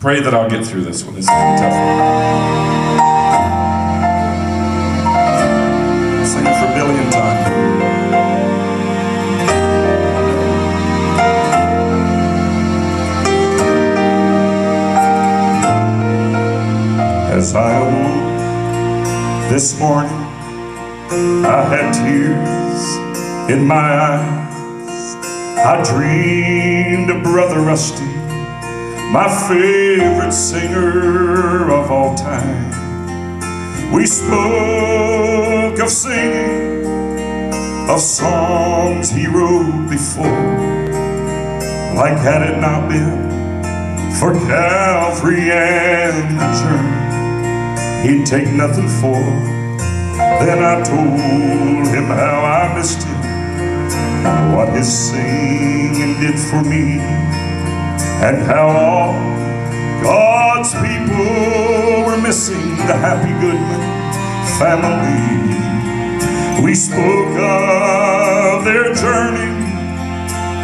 Pray that I'll get through this one. This is a tough one. Sing it for a billion times. As I awoke this morning, I had tears in my eyes. I dreamed of Brother Rusty, my favorite singer of all time. We spoke of singing, of songs he wrote before, like had it not been for Calvary and the journey he'd take nothing for. Then I told him how I missed him, what his singing did for me, and how all God's people were missing the Happy Goodman family. We spoke of their journey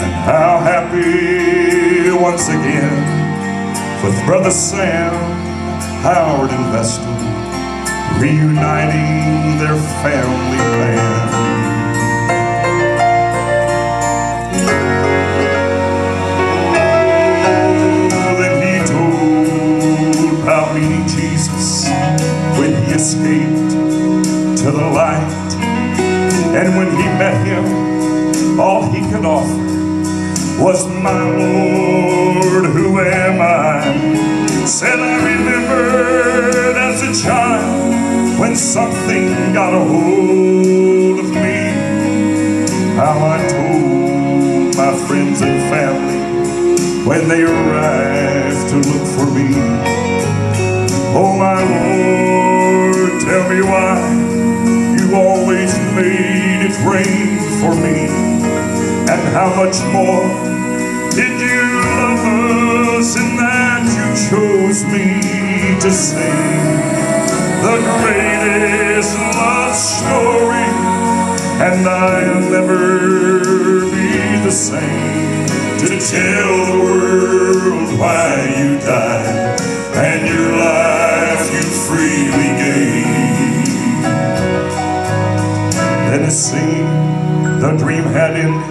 and how happy once again with Brother Sam, Howard, and Vestal reuniting their family band. Meeting Jesus when he escaped to the light, and when he met him, all he could offer was, "My Lord, who am I?" Said, "I remembered as a child when something got a hold of me, how I told my friends and family when they arrived to look for me. Oh, my Lord, tell me why you always made it rain for me, and how much more did you love us in that you chose me to sing the greatest love story, and I'll never be the same, to tell the world why you died and your life you freely gave." Then it seemed the dream had ended.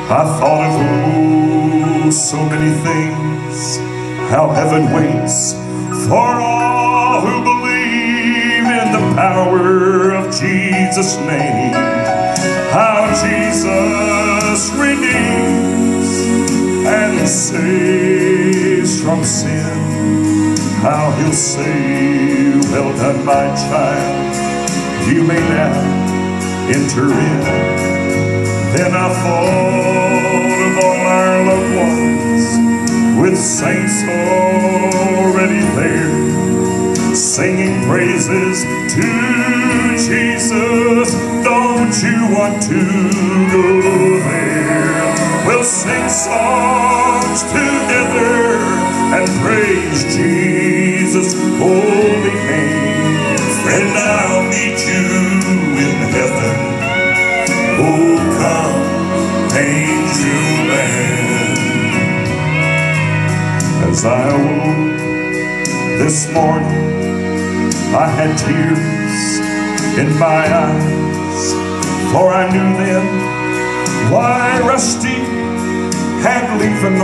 I thought of so many things, how heaven waits for all who believe in the power of Jesus' name, how Jesus redeems and saves from sin, how he'll say, "Well done, my child, you may now enter in." Then I thought of all our loved ones, with saints already there, singing praises to Jesus. Don't you want to go there? We'll sing songs together and praise Jesus' holy name. Friend, I'll meet you in heaven. Oh, come, angel man. As I awoke this morning, I had tears in my eyes, for I knew then why Rusty had leaving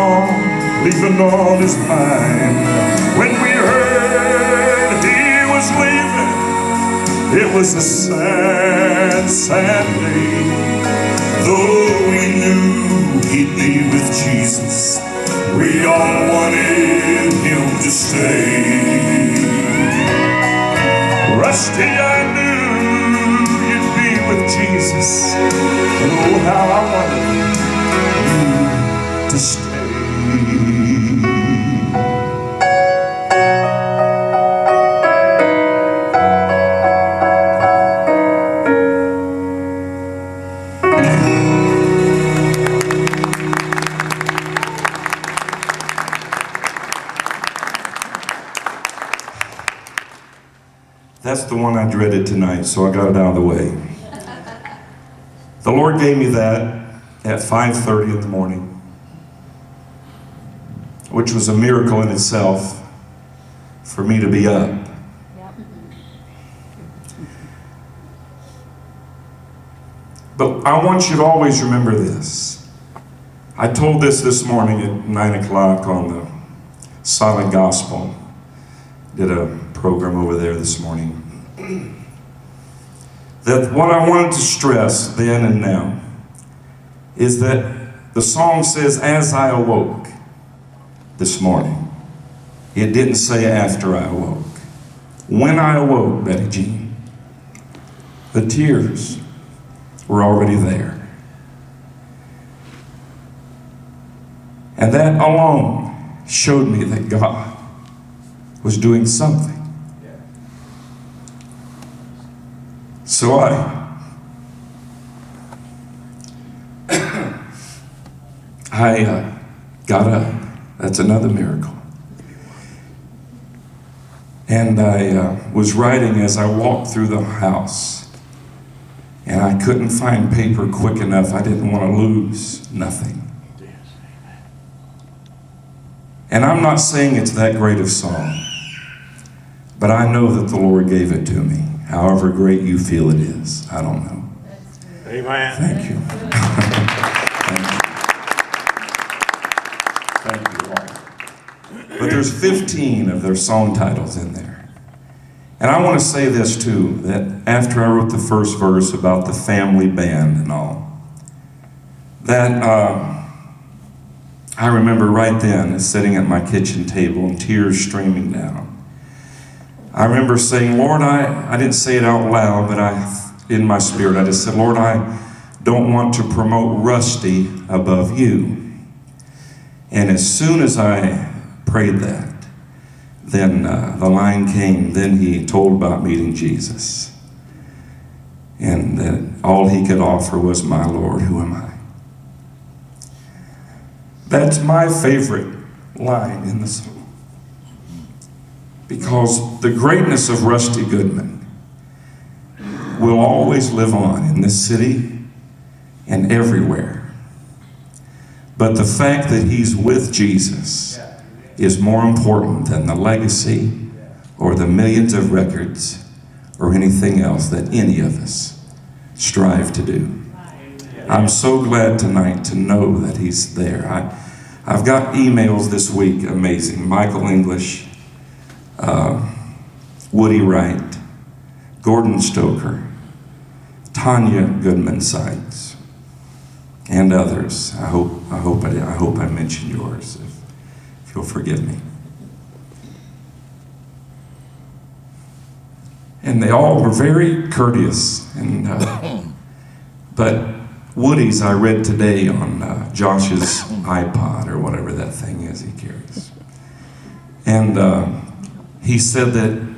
on his mind. When we heard he was leaving, it was a sad, sad day. Though we knew he'd be with Jesus, we all wanted him to stay. Rusty, I knew you'd be with Jesus, and oh, how I wanted you to stay. That's the one I dreaded tonight, so I got it out of the way. The Lord gave me that at 5:30 in the morning. which was a miracle in itself for me to be up. But I want you to always remember this. I told this morning at 9 o'clock on the Solid Gospel. Did a program over there this morning. That what I wanted to stress then and now is that the song says, as I awoke this morning. It didn't say after I awoke. When I awoke, Betty Jean, the tears were already there. And that alone showed me that God was doing something. So I got up. That's another miracle. And I was writing as I walked through the house. And I couldn't find paper quick enough. I didn't want to lose nothing. And I'm not saying it's that great of song, but I know that the Lord gave it to me. However great you feel it is, I don't know. Amen. Thank you. Thank you all. But there's 15 of their song titles in there. And I want to say this too, that after I wrote the first verse about the family band and all, that I remember right then sitting at my kitchen table and tears streaming down. I remember saying, Lord, I didn't say it out loud, but in my spirit, I just said, Lord, I don't want to promote Rusty above you. And as soon as I prayed that, then the line came. Then he told about meeting Jesus. And that all he could offer was, my Lord, who am I? That's my favorite line in the song. Because the greatness of Rusty Goodman will always live on in this city and everywhere. But the fact that he's with Jesus is more important than the legacy or the millions of records or anything else that any of us strive to do. I'm so glad tonight to know that he's there. I've got emails this week, amazing. Michael English, Woody Wright, Gordon Stoker, Tanya Goodman Sykes, and others. I hope I mentioned yours. If you'll forgive me. And they all were very courteous. And but Woody's I read today on Josh's iPod or whatever that thing is he carries. And he said that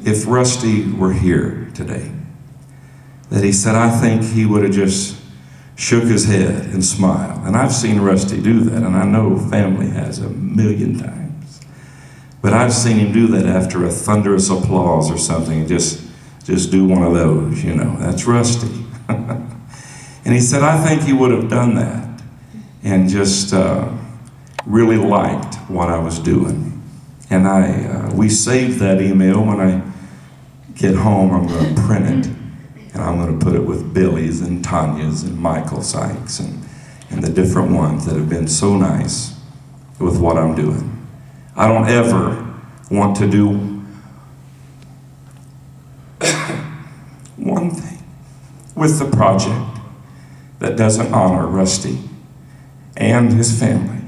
if Rusty were here today, that he said, I think he would have just shook his head and smiled. And I've seen Rusty do that, and I know family has 1,000,000 times. But I've seen him do that after a thunderous applause or something, and just do one of those, you know. That's Rusty. And he said, I think he would have done that and just really liked what I was doing. And we saved that email. When I get home, I'm going to print it. And I'm going to put it with Billy's and Tanya's and Michael Sykes and the different ones that have been so nice with what I'm doing. I don't ever want to do one thing with the project that doesn't honor Rusty and his family.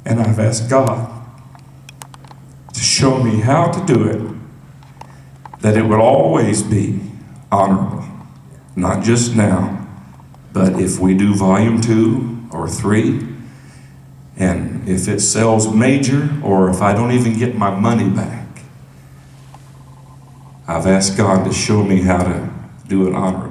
And I've asked God to show me how to do it, that it would always be honorable, not just now, but if we do volume 2 or 3, and if it sells major, or if I don't even get my money back, I've asked God to show me how to do it honorably.